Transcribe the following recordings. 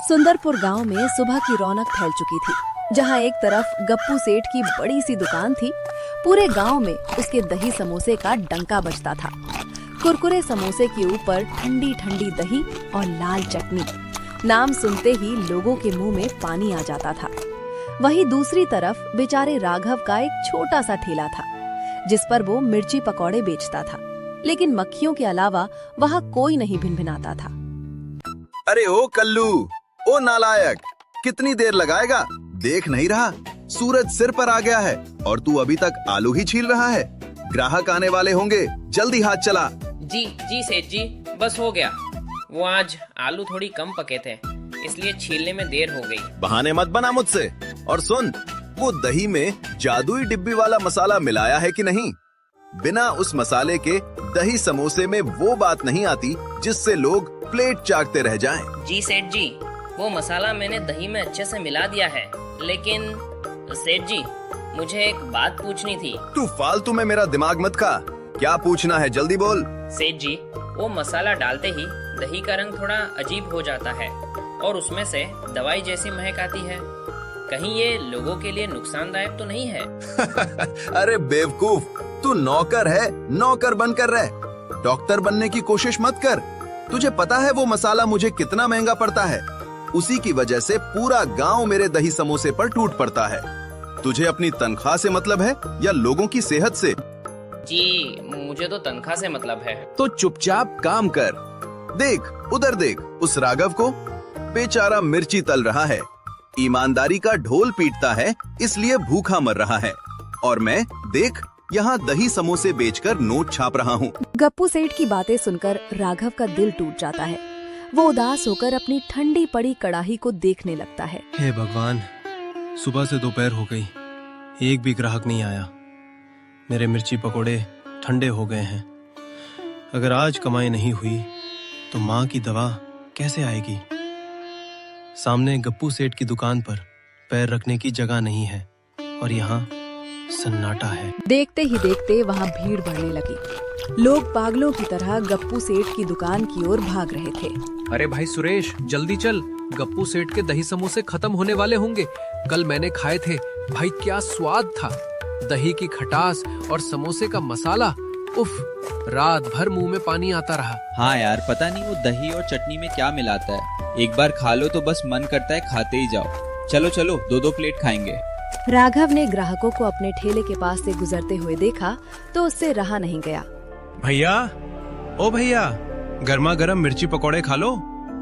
सुंदरपुर गांव में सुबह की रौनक फैल चुकी थी। जहां एक तरफ गप्पू सेठ की बड़ी सी दुकान थी, पूरे गांव में उसके दही समोसे का डंका बजता था। कुरकुरे समोसे के ऊपर ठंडी ठंडी दही और लाल चटनी, नाम सुनते ही लोगों के मुंह में पानी आ जाता था। वहीं दूसरी तरफ बेचारे राघव का एक छोटा सा ठेला था, जिस पर वो मिर्ची पकौड़े बेचता था, लेकिन मक्खियों के अलावा वहाँ कोई नहीं भिनभिनाता था। अरे ओ कल्लू, ओ नालायक, कितनी देर लगाएगा? देख नहीं रहा सूरज सिर पर आ गया है और तू अभी तक आलू ही छील रहा है। ग्राहक आने वाले होंगे, जल्दी हाथ चला। जी जी सेठ जी, बस हो गया। वो आज आलू थोड़ी कम पके थे, इसलिए छीलने में देर हो गई। बहाने मत बना मुझसे। और सुन, वो दही में जादुई डिब्बी वाला मसाला मिलाया है कि नहीं? बिना उस मसाले के दही समोसे में वो बात नहीं आती जिससे लोग प्लेट चाटते रह जाएं। जी सेठ जी, वो मसाला मैंने दही में अच्छे से मिला दिया है, लेकिन सेठ जी मुझे एक बात पूछनी थी। तू फालतू में मेरा दिमाग मत खा। क्या पूछना है, जल्दी बोल। सेठ जी, वो मसाला डालते ही दही का रंग थोड़ा अजीब हो जाता है और उसमें से दवाई जैसी महक आती है। कहीं ये लोगों के लिए नुकसानदायक तो नहीं है? अरे बेवकूफ, तू नौकर है, नौकर बनकर रह। डॉक्टर बनने की कोशिश मत कर। तुझे पता है वो मसाला मुझे कितना महंगा पड़ता है? उसी की वजह से पूरा गांव मेरे दही समोसे पर टूट पड़ता है। तुझे अपनी तनख्वाह से मतलब है या लोगों की सेहत से? जी मुझे तो तनख्वाह से मतलब है। तो चुपचाप काम कर। देख, उधर देख, उस राघव को, बेचारा मिर्ची तल रहा है, ईमानदारी का ढोल पीटता है, इसलिए भूखा मर रहा है। और मैं देख यहाँ दही समोसे बेचकर नोट छाप रहा हूँ। गप्पू सेठ की बातें सुनकर राघव का दिल टूट जाता है। वो उदास होकर अपनी ठंडी पड़ी कड़ाही को देखने लगता है। हे भगवान, सुबह से दोपहर हो गई, एक भी ग्राहक नहीं आया। मेरे मिर्ची पकोड़े ठंडे हो गए हैं। अगर आज कमाई नहीं हुई तो माँ की दवा कैसे आएगी? सामने गप्पू सेठ की दुकान पर पैर रखने की जगह नहीं है और यहाँ सन्नाटा है। देखते ही देखते वहाँ भीड़ बढ़ने लगी। लोग पागलों की तरह गप्पू सेठ की दुकान की ओर भाग रहे थे। अरे भाई सुरेश, जल्दी चल, गप्पू सेठ के दही समोसे खत्म होने वाले होंगे। कल मैंने खाए थे भाई, क्या स्वाद था। दही की खटास और समोसे का मसाला, उफ, रात भर मुंह में पानी आता रहा। हाँ यार, पता नहीं वो दही और चटनी में क्या मिलाता है। एक बार खा लो तो बस मन करता है खाते ही जाओ। चलो चलो, 2-2 प्लेट खाएंगे। राघव ने ग्राहकों को अपने ठेले के पास से गुजरते हुए देखा तो उससे रहा नहीं गया। भैया, ओ भैया, गर्मा गर्म मिर्ची पकोड़े खा लो।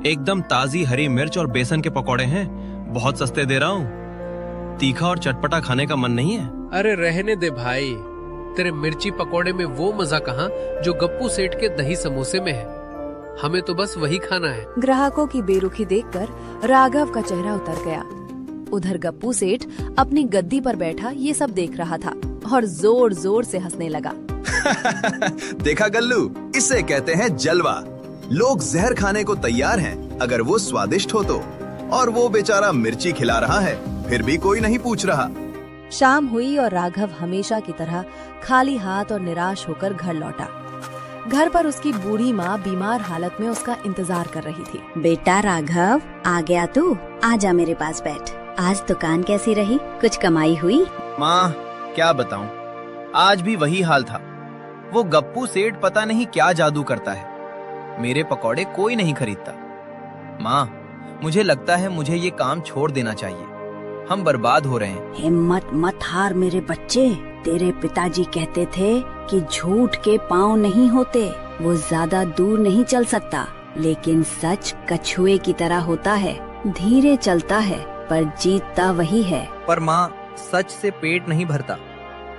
एकदम ताजी हरी मिर्च और बेसन के पकोड़े हैं, बहुत सस्ते दे रहा हूँ। तीखा और चटपटा खाने का मन नहीं है? अरे रहने दे भाई, तेरे मिर्ची पकोड़े में वो मजा कहाँ जो गप्पू सेठ के दही समोसे में है। हमें तो बस वही खाना है। ग्राहकों की बेरुखी देखकर राघव का चेहरा उतर गया। उधर गप्पू सेठ अपनी गद्दी पर बैठा ये सब देख रहा था और जोर जोर से हंसने लगा। देखा गल्लू, इसे कहते हैं जलवा। लोग जहर खाने को तैयार हैं अगर वो स्वादिष्ट हो तो। और वो बेचारा मिर्ची खिला रहा है, फिर भी कोई नहीं पूछ रहा। शाम हुई और राघव हमेशा की तरह खाली हाथ और निराश होकर घर लौटा। घर पर उसकी बूढ़ी माँ बीमार हालत में उसका इंतजार कर रही थी। बेटा राघव, आ गया तू? आजा मेरे पास बैठ। आज दुकान कैसी रही? कुछ कमाई हुई? माँ, क्या बताऊं, आज भी वही हाल था। वो गप्पू सेठ पता नहीं क्या जादू करता है, मेरे पकौड़े कोई नहीं खरीदता। माँ, मुझे लगता है मुझे ये काम छोड़ देना चाहिए। हम बर्बाद हो रहे हैं। हिम्मत मत हार मेरे बच्चे। तेरे पिताजी कहते थे कि झूठ के पाँव नहीं होते, वो ज्यादा दूर नहीं चल सकता, लेकिन सच कछुए की तरह होता है, धीरे चलता है पर जीतता वही है। पर माँ, सच से पेट नहीं भरता,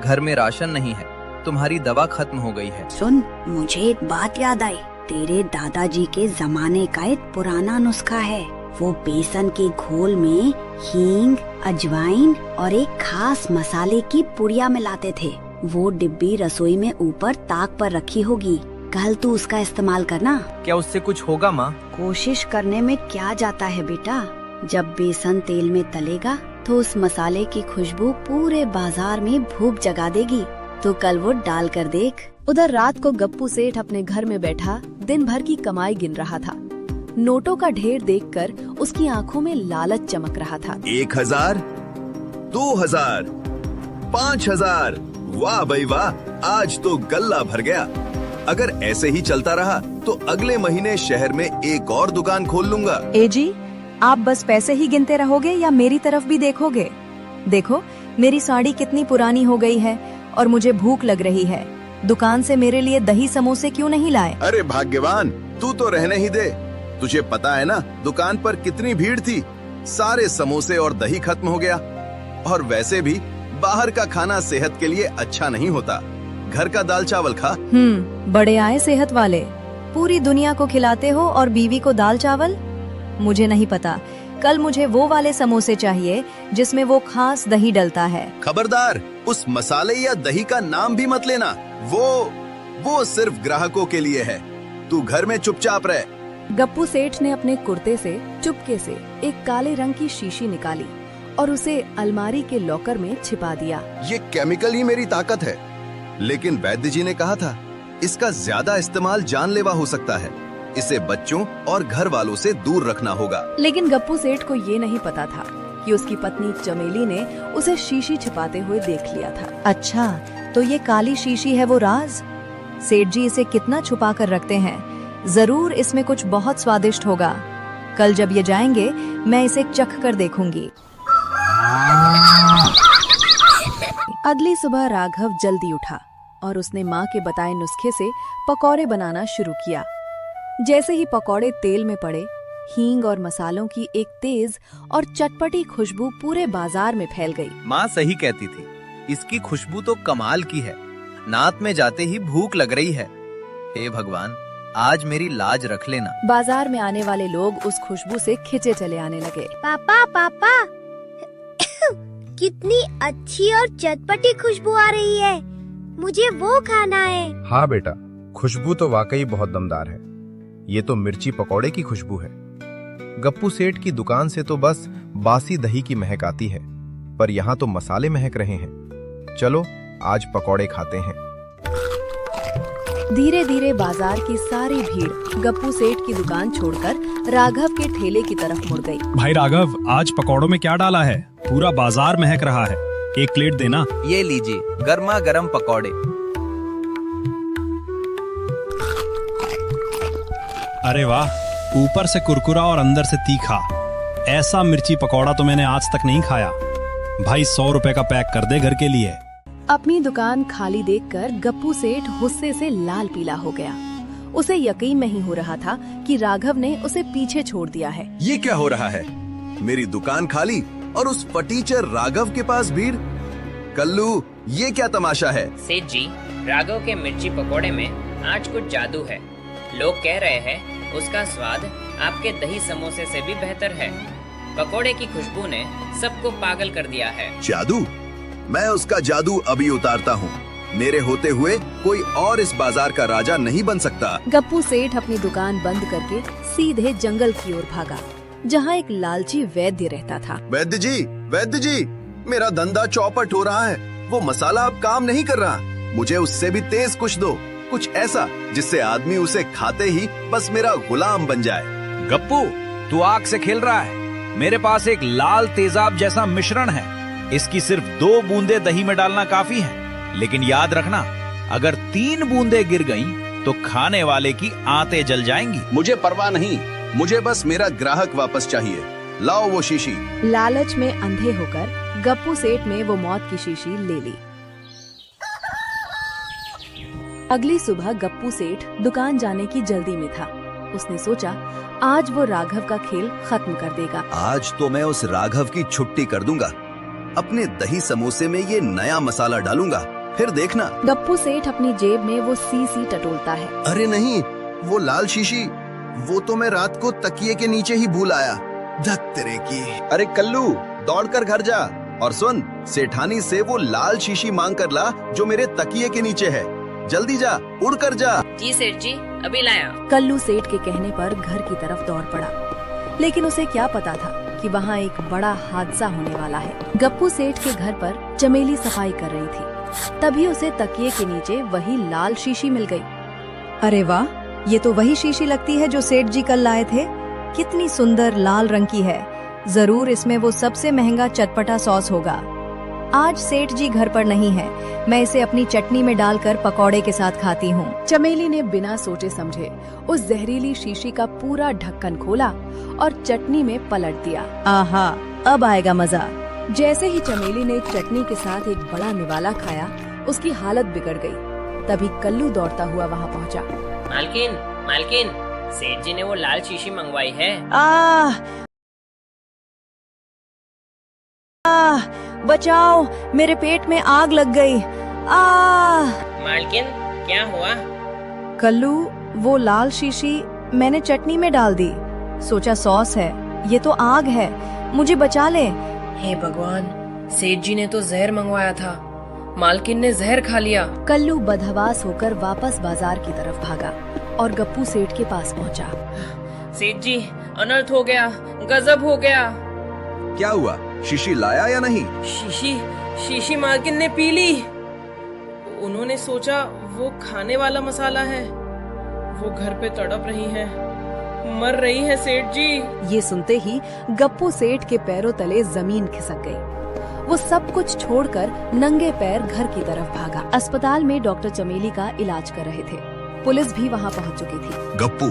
घर में राशन नहीं है, तुम्हारी दवा खत्म हो गई है। सुन, मुझे एक बात याद आई। तेरे दादाजी के जमाने का एक पुराना नुस्खा है। वो बेसन के घोल में हींग, अजवाइन और एक खास मसाले की पुड़िया मिलाते थे। वो डिब्बी रसोई में ऊपर ताक पर रखी होगी। कल तू उसका इस्तेमाल करना। क्या उससे कुछ होगा माँ? कोशिश करने में क्या जाता है बेटा। जब बेसन तेल में तलेगा तो उस मसाले की खुशबू पूरे बाजार में भूख जगा देगी। तो कल वो डाल कर देख। उधर रात को गप्पू सेठ अपने घर में बैठा दिन भर की कमाई गिन रहा था। नोटों का ढेर देखकर उसकी आंखों में लालच चमक रहा था। 1000, 2000, 5000। वाह भाई वाह, आज तो गल्ला भर गया। अगर ऐसे ही चलता रहा तो अगले महीने शहर में एक और दुकान खोल लूंगा। ए जी, आप बस पैसे ही गिनते रहोगे या मेरी तरफ भी देखोगे? देखो, मेरी साड़ी कितनी पुरानी हो गई है और मुझे भूख लग रही है। दुकान से मेरे लिए दही समोसे क्यों नहीं लाए? अरे भाग्यवान, तू तो रहने ही दे। तुझे पता है ना दुकान पर कितनी भीड़ थी। सारे समोसे और दही खत्म हो गया। और वैसे भी बाहर का खाना सेहत के लिए अच्छा नहीं होता। घर का दाल चावल खा। बड़े आए सेहत वाले। पूरी दुनिया को खिलाते हो और बीवी को दाल चावल? मुझे नहीं पता। कल मुझे वो वाले समोसे चाहिए जिसमें वो खास दही डलता है। खबरदार, उस मसाले या दही का नाम भी मत लेना। वो सिर्फ ग्राहकों के लिए है। तू घर में चुपचाप रह। गप्पू सेठ ने अपने कुर्ते से चुपके से एक काले रंग की शीशी निकाली और उसे अलमारी के लॉकर में छिपा दिया। ये केमिकल ही मेरी ताकत है, लेकिन वैद्य जी ने कहा था इसका ज्यादा इस्तेमाल जानलेवा हो सकता है। इसे बच्चों और घर वालों से दूर रखना होगा। लेकिन गप्पू सेठ को ये नहीं पता था कि उसकी पत्नी चमेली ने उसे शीशी छिपाते हुए देख लिया था। अच्छा, तो ये काली शीशी है वो राज? सेठ जी इसे कितना छुपा कर रखते हैं। जरूर इसमें कुछ बहुत स्वादिष्ट होगा। कल जब ये जाएंगे मैं इसे चख कर देखूंगी। अगली सुबह राघव जल्दी उठा और उसने माँ के बताए नुस्खे से पकौड़े बनाना शुरू किया। जैसे ही पकौड़े तेल में पड़े, हींग और मसालों की एक तेज और चटपटी खुशबू पूरे बाजार में फैल गई। माँ सही कहती थी, इसकी खुशबू तो कमाल की है। नाक में जाते ही भूख लग रही है। हे भगवान, आज मेरी लाज रख लेना। बाजार में आने वाले लोग उस खुशबू से खिंचे चले आने लगे। पापा पापा कितनी अच्छी और चटपटी खुशबू आ रही है, मुझे वो खाना है। हाँ बेटा, खुशबू तो वाकई बहुत दमदार है। ये तो मिर्ची पकौड़े की खुशबू है। गप्पू सेठ की दुकान से तो बस बासी दही की महक आती है, पर यहाँ तो मसाले महक रहे हैं। चलो आज पकौड़े खाते हैं। धीरे धीरे बाजार की सारी भीड़ गप्पू सेठ की दुकान छोड़कर राघव के ठेले की तरफ मुड़ गई। भाई राघव, आज पकौड़ों में क्या डाला है? पूरा बाजार महक रहा है। एक प्लेट देना। ये लीजिए, गर्मा गर्म पकौड़े। अरे वाह, ऊपर से कुरकुरा और अंदर से तीखा। ऐसा मिर्ची पकौड़ा तो मैंने आज तक नहीं खाया। भाई 100 रुपए का पैक कर दे घर के लिए। अपनी दुकान खाली देखकर गप्पू सेठ गुस्से से लाल पीला हो गया। उसे यकीन नहीं हो रहा था कि राघव ने उसे पीछे छोड़ दिया है। ये क्या हो रहा है? मेरी दुकान खाली और उस फटीचर राघव के पास भीड़। कल्लू, ये क्या तमाशा है? सेठ जी, राघव के मिर्ची पकोड़े में आज कुछ जादू है। लोग कह रहे हैं उसका स्वाद आपके दही समोसे से भी बेहतर है। पकोड़े की खुशबू ने सबको पागल कर दिया है। जादू? मैं उसका जादू अभी उतारता हूँ। मेरे होते हुए कोई और इस बाजार का राजा नहीं बन सकता। गप्पू सेठ अपनी दुकान बंद करके सीधे जंगल की ओर भागा, जहाँ एक लालची वैद्य रहता था। वैद्य जी, मेरा धंधा चौपट हो रहा है। वो मसाला अब काम नहीं कर रहा। मुझे उससे भी तेज कुछ दो, कुछ ऐसा जिससे आदमी उसे खाते ही बस मेरा गुलाम बन जाए। गप्पू, तू आग से खेल रहा है। मेरे पास एक लाल तेजाब जैसा मिश्रण है। इसकी सिर्फ 2 बूंदे दही में डालना काफी है, लेकिन याद रखना, अगर 3 बूंदे गिर गईं, तो खाने वाले की आंतें जल जाएंगी। मुझे परवाह नहीं, मुझे बस मेरा ग्राहक वापस चाहिए। लाओ वो शीशी। लालच में अंधे होकर गप्पू सेठ ने वो मौत की शीशी ले ली। अगली सुबह गप्पू सेठ दुकान जाने की जल्दी में था। उसने सोचा आज वो राघव का खेल खत्म कर देगा। आज तो मैं उस राघव की छुट्टी कर दूंगा। अपने दही समोसे में ये नया मसाला डालूंगा, फिर देखना। गप्पू सेठ अपनी जेब में वो सी टटोलता है। अरे नहीं, वो लाल शीशी, वो तो मैं रात को तकिए के नीचे ही भूल आया। धत तेरे की। अरे कल्लू, दौड़कर घर जा और सुन, सेठानी से वो लाल शीशी मांग कर ला जो मेरे तकिए के नीचे है। जल्दी जा, उड़ कर जा। जी सेठ जी, अभी लाया। कल्लू सेठ के कहने पर घर की तरफ दौड़ पड़ा, लेकिन उसे क्या पता था कि वहाँ एक बड़ा हादसा होने वाला है। गप्पू सेठ के घर पर चमेली सफाई कर रही थी। तभी उसे तकिए के नीचे वही लाल शीशी मिल गई। अरे वाह, ये तो वही शीशी लगती है जो सेठ जी कल लाए थे। कितनी सुंदर लाल रंग की है। जरूर इसमें वो सबसे महंगा चटपटा सॉस होगा। आज सेठ जी घर पर नहीं है, मैं इसे अपनी चटनी में डालकर पकौड़े के साथ खाती हूँ। चमेली ने बिना सोचे समझे उस जहरीली शीशी का पूरा ढक्कन खोला और चटनी में पलट दिया। आहा, अब आएगा मजा। जैसे ही चमेली ने चटनी के साथ एक बड़ा निवाला खाया, उसकी हालत बिगड़ गई। तभी कल्लू दौड़ता हुआ वहाँ पहुँचा। मालकिन, मालकिन, सेठ जी ने वो लाल शीशी मंगवाई है। बचाओ, मेरे पेट में आग लग गई। मालकिन, क्या हुआ? कल्लू, वो लाल शीशी मैंने चटनी में डाल दी। सोचा सॉस है, ये तो आग है, मुझे बचा ले। हे भगवान, सेठ जी ने तो जहर मंगवाया था, मालकिन ने जहर खा लिया। कल्लू बदहवास होकर वापस बाजार की तरफ भागा और गप्पू सेठ के पास पहुंचा। सेठ जी, अनर्थ हो गया, गजब हो गया। क्या हुआ? शीशी लाया या नहीं? शीशी मालकिन ने पी ली। उन्होंने सोचा वो खाने वाला मसाला है। वो घर पे तड़प रही है, मर रही है सेठ जी। ये सुनते ही गप्पू सेठ के पैरों तले जमीन खिसक गई। वो सब कुछ छोड़कर नंगे पैर घर की तरफ भागा। अस्पताल में डॉक्टर चमेली का इलाज कर रहे थे। पुलिस भी वहाँ पहुँच चुकी थी। गप्पू,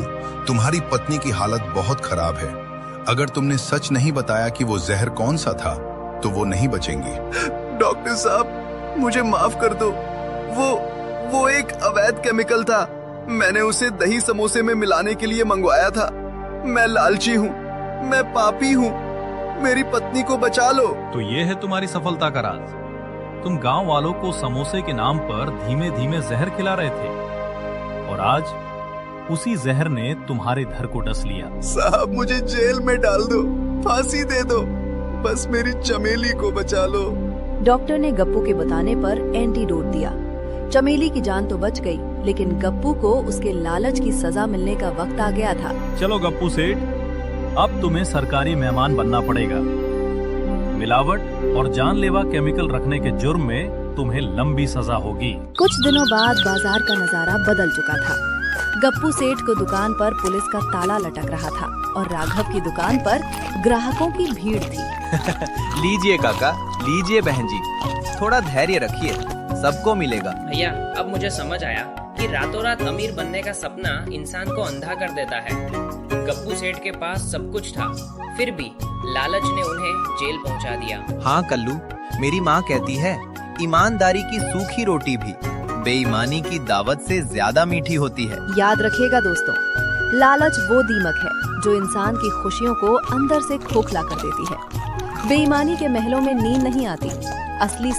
तुम्हारी पत्नी की हालत बहुत खराब है। अगर तुमने सच नहीं बताया कि वो जहर कौन सा था, तो वो नहीं बचेंगी। डॉक्टर साहब, मुझे माफ कर दो। वो एक अवैध केमिकल था। मैंने उसे दही समोसे में मिलाने के लिए मंगवाया था। मैं लालची हूँ, मैं पापी हूँ। मेरी पत्नी को बचा लो। तो ये है तुम्हारी सफलता का राज। तुम गांव वालों को समोसे के नाम पर धीमे धीमे जहर खिला रहे थे और आज उसी जहर ने तुम्हारे घर को डस लिया। साहब, मुझे जेल में डाल दो, फांसी दे दो, बस मेरी चमेली को बचा लो। डॉक्टर ने गप्पू के बताने पर एंटीडोट दिया। चमेली की जान तो बच गई, लेकिन गप्पू को उसके लालच की सजा मिलने का वक्त आ गया था। चलो गप्पू सेठ, अब तुम्हें सरकारी मेहमान बनना पड़ेगा। मिलावट और जानलेवा केमिकल रखने के जुर्म में तुम्हें लंबी सजा होगी। कुछ दिनों बाद बाजार का नजारा बदल चुका था। गप्पू सेठ को दुकान पर पुलिस का ताला लटक रहा था और राघव की दुकान पर ग्राहकों की भीड़ थी। लीजिए काका, लीजिए बहन जी, थोड़ा धैर्य रखिए, सबको मिलेगा। भैया, अब मुझे समझ आया कि रातों रात अमीर बनने का सपना इंसान को अंधा कर देता है। गप्पू सेठ के पास सब कुछ था, फिर भी लालच ने उन्हें जेल पहुंचा दिया। हाँ कल्लू, मेरी माँ कहती है, ईमानदारी की सूखी रोटी भी बेईमानी की दावत से ज्यादा मीठी होती है। याद रखिएगा दोस्तों, लालच वो दीमक है जो इंसान की खुशियों को अंदर से खोखला कर देती है। बेईमानी के महलों में नींद नहीं आती, असली